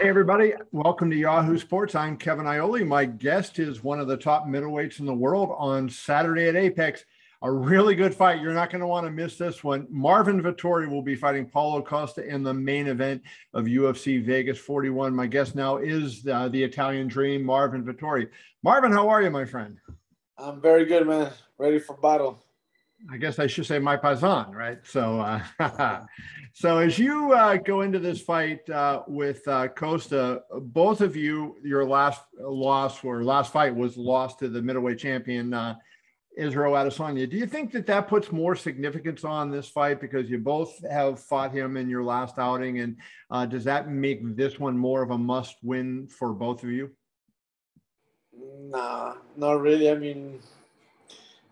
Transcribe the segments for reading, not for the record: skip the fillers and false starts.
Hey, everybody. Welcome to Yahoo Sports. I'm Kevin Iole. My guest is one of the top middleweights in the world on Saturday at Apex. A really good fight. You're not going to want to miss this one. Marvin Vettori will be fighting Paulo Costa in the main event of UFC Vegas 41. My guest now is the Italian Dream, Marvin Vettori. Marvin, how are you, my friend? I'm very good, man. Ready for battle. I guess I should say my paisan, right? So, so as you go into this fight with Costa, both of you, your last fight was lost to the middleweight champion Israel Adesanya. Do you think that puts more significance on this fight because you both have fought him in your last outing, and does that make this one more of a must-win for both of you? Nah, not really.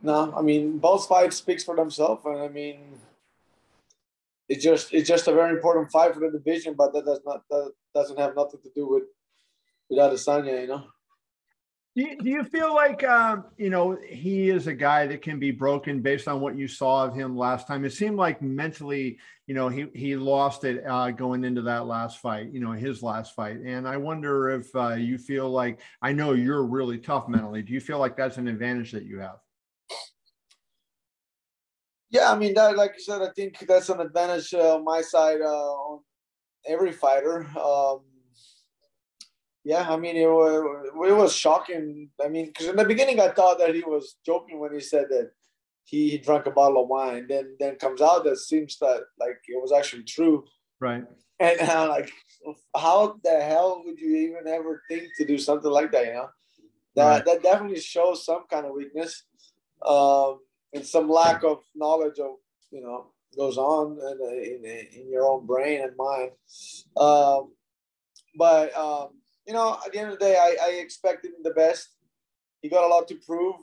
No, both fights speaks for themselves, and it's just a very important fight for the division, but that doesn't have nothing to do with Adesanya, Do you feel like he is a guy that can be broken based on what you saw of him last time? It seemed like mentally, he lost it going into that last fight, his last fight, and I wonder if you feel like, I know you're really tough mentally. Do you feel like that's an advantage that you have? Yeah, that, like you said, I think that's an advantage on my side on every fighter. Yeah, it was shocking. Because in the beginning I thought that he was joking when he said that he drank a bottle of wine. Then comes out that seems that like it was actually true. Right. And like, how the hell would you even ever think to do something like that? That definitely shows some kind of weakness. And some lack of knowledge of goes on in your own brain and mind. But at the end of the day, I expected the best. He got a lot to prove,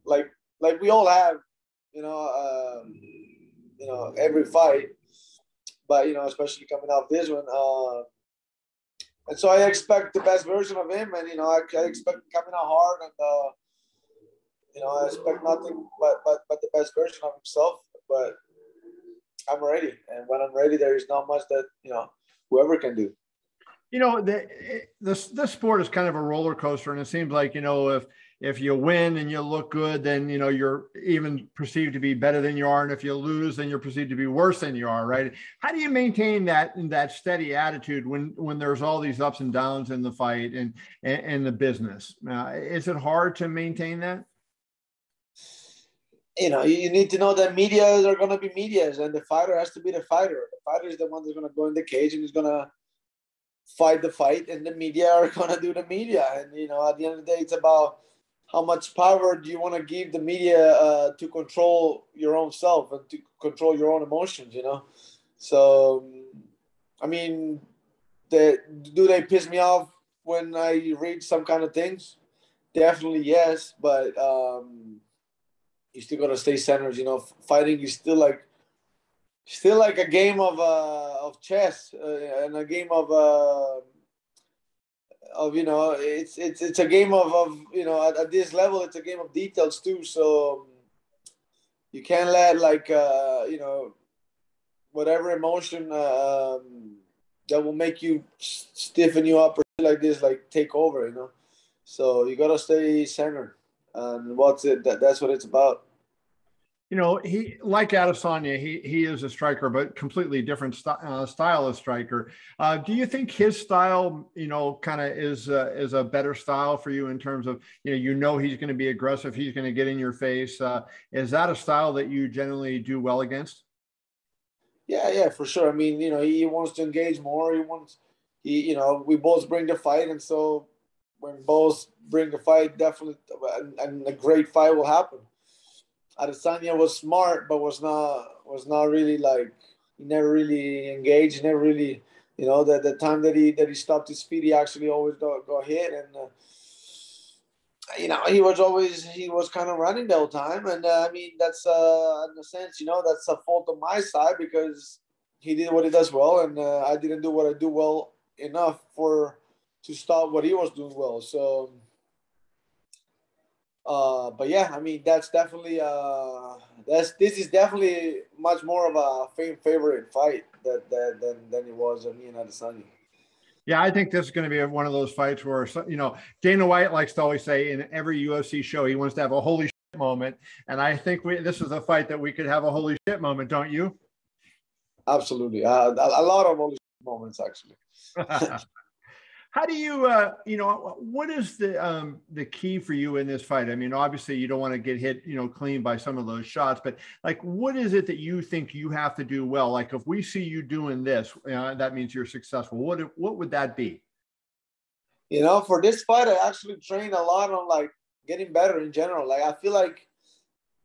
like we all have, every fight. But especially coming off this one, and so I expect the best version of him, and I expect him coming out hard and. I expect nothing but the best version of himself. But I'm ready, and when I'm ready, there is not much that whoever can do. This sport is kind of a roller coaster, and it seems like if you win and you look good, then you're even perceived to be better than you are, and if you lose, then you're perceived to be worse than you are, right? How do you maintain that steady attitude when there's all these ups and downs in the fight and the business? Is it hard to maintain that? You need to know that medias are going to be medias, and the fighter has to be the fighter. The fighter is the one that's going to go in the cage and is going to fight the fight, and the media are going to do the media. And, at the end of the day, it's about how much power do you want to give the media to control your own self and to control your own emotions, So, do they piss me off when I read some kind of things? Definitely yes, but you still gotta stay centered. Fighting is still like a game of chess and a game of it's a game of at this level it's a game of details too. So you can't let whatever emotion that will make you stiffen you up or like this take over. So you gotta stay centered. And that's what it's about. He, like Adesanya, he is a striker, but completely different style of striker. Do you think his style, kind of is a better style for you in terms of, he's going to be aggressive, he's going to get in your face. Is that a style that you generally do well against? Yeah, for sure. He wants to engage more. We both bring the fight, and so when both bring the fight, definitely, and a great fight will happen. Adesanya was smart, but was not really he never really engaged, never really, the time that he stopped his feet, he actually always got hit, and he was kind of running the whole time, and that's in a sense, that's a fault on my side because he did what he does well, and I didn't do what I do well enough to stop what he was doing well. So, but yeah, that's definitely this is definitely much more of a favorite fight than it was me and Adesanya. Yeah, I think this is going to be one of those fights where, Dana White likes to always say in every UFC show, he wants to have a holy shit moment. And I think this is a fight that we could have a holy shit moment, don't you? Absolutely. A lot of holy shit moments, actually. How do you, what is the key for you in this fight? I mean, obviously you don't want to get hit, clean by some of those shots, but like, what is it that you think you have to do well? Like, if we see you doing this, that means you're successful. What would that be? For this fight, I actually trained a lot on like getting better in general. Like, I feel like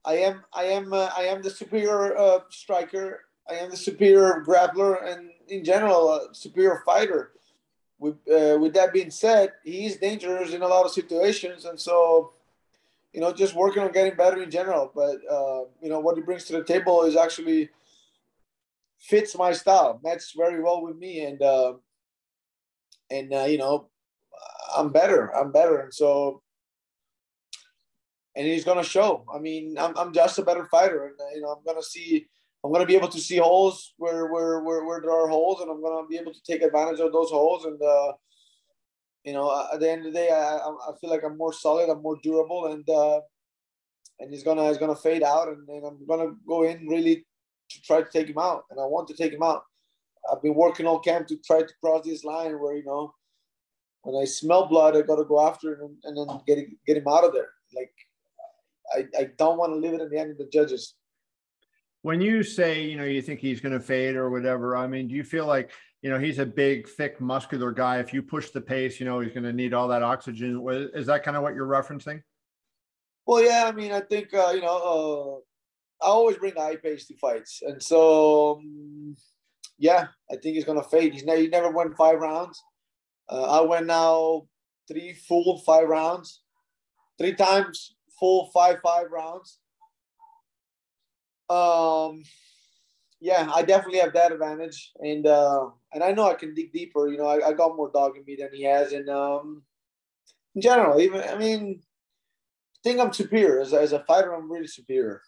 I am the superior striker. I am the superior grappler, and in general, a superior fighter. With that being said, he's dangerous in a lot of situations, and so just working on getting better in general. But what he brings to the table is actually fits my style, matches very well with me, and I'm better, and so and he's gonna show. I mean, I'm just a better fighter, and I'm gonna be able to see holes where there are holes, and I'm gonna be able to take advantage of those holes. And at the end of the day, I feel like I'm more solid, I'm more durable, and he's gonna fade out, and I'm gonna go in really to try to take him out, and I want to take him out. I've been working all camp to try to cross this line where when I smell blood, I got to go after it and then get him out of there. Like I don't want to leave it in the hand of the judges. When you say, you think he's going to fade or whatever, I mean, do you feel like, he's a big, thick, muscular guy? If you push the pace, he's going to need all that oxygen. Is that kind of what you're referencing? Well, yeah, I mean, I think, I always bring high pace to fights. And so, yeah, I think he's going to fade. He never went 5 rounds. I went now 3 full 5 rounds, 3 times full 5 rounds. Yeah, I definitely have that advantage, and I know I can dig deeper. I got more dog in me than he has, and in general, I think I'm superior as a fighter. I'm really superior.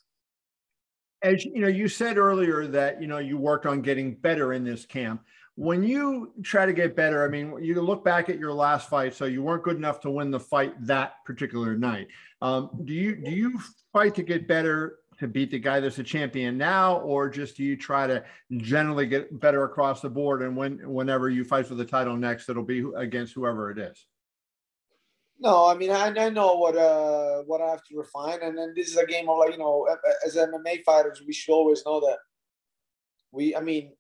As you said earlier that you worked on getting better in this camp. When you try to get better, I mean, you look back at your last fight, so you weren't good enough to win the fight that particular night. Do you fight to get better, to beat the guy that's a champion now, or just do you try to generally get better across the board, and whenever you fight for the title next, it'll be against whoever it is? No, I mean, I know what I have to refine, and then this is a game of as MMA fighters, we should always know that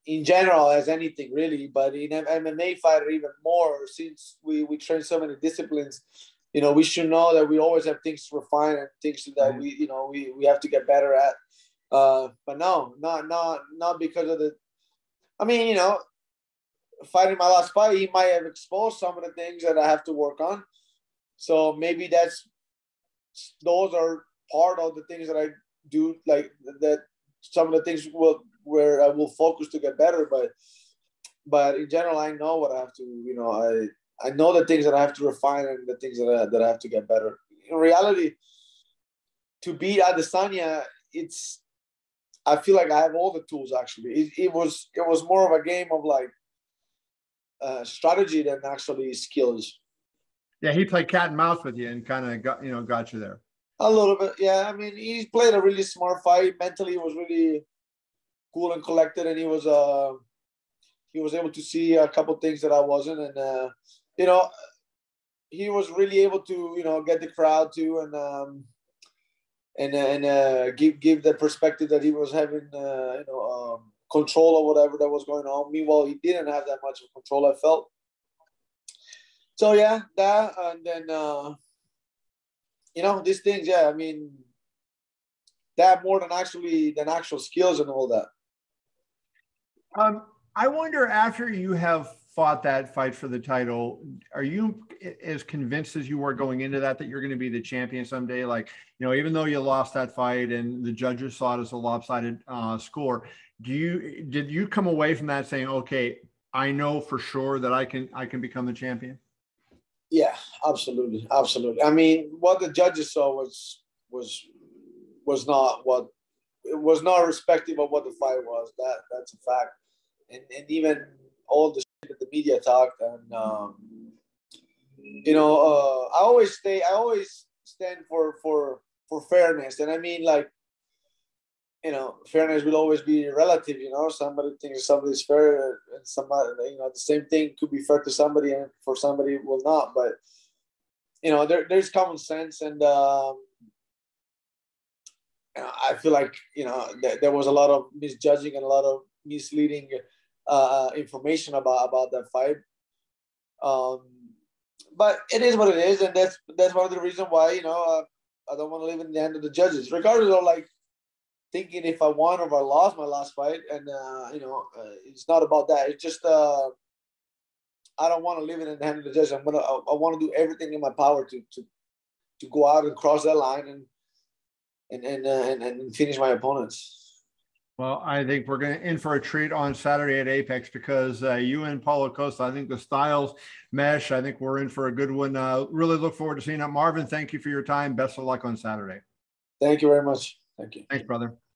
in general, as anything really, but in MMA fighter even more, since we train so many disciplines, we should know that we always have things to refine and things that we have to get better at. But no, not because of the. Fighting my last fight, he might have exposed some of the things that I have to work on. So maybe those are part of the things that I do, like that. Some of the things where I will focus to get better, but in general, I know what I have to. I know the things that I have to refine and the things that I have to get better. In reality, to beat Adesanya, I feel like I have all the tools. Actually, it was more of a game of like strategy than actually skills. Yeah, he played cat and mouse with you and kind of got you there. A little bit, yeah. I mean, he played a really smart fight. Mentally, he was really cool and collected, and he was able to see a couple of things that I wasn't, and he was really able to get the crowd to and give the perspective that he was having control of whatever that was going on. Meanwhile, he didn't have that much of control, I felt. So yeah, that, and then these things, yeah. I mean, that more than actual skills and all that. I wonder, after you have fought that fight for the title, are you as convinced as you were going into that you're going to be the champion someday? Like, even though you lost that fight and the judges saw it as a lopsided score, did you come away from that saying, okay, I know for sure that I can become the champion? Yeah, absolutely. I mean, what the judges saw was not what it was, not respective of what the fight was. That's a fact. And even all the that the media talked, and I always stand for fairness, and I mean, like, fairness will always be relative. Somebody thinks somebody's fair, and somebody, the same thing could be fair to somebody, and for somebody it will not. But there's common sense, and I feel like there was a lot of misjudging and a lot of misleading information about that fight. But it is what it is, and that's one of the reasons why I don't want to leave it in the hand of the judges, regardless of like thinking if I won or if I lost my last fight. And it's not about that. It's just I don't want to leave it in the hand of the judges. I want to do everything in my power to go out and cross that line and finish my opponents. Well, I think we're going to in for a treat on Saturday at Apex, because you and Paulo Costa, I think the styles mesh. I think we're in for a good one. Really look forward to seeing it. Marvin, thank you for your time. Best of luck on Saturday. Thank you very much. Thank you. Thanks, brother.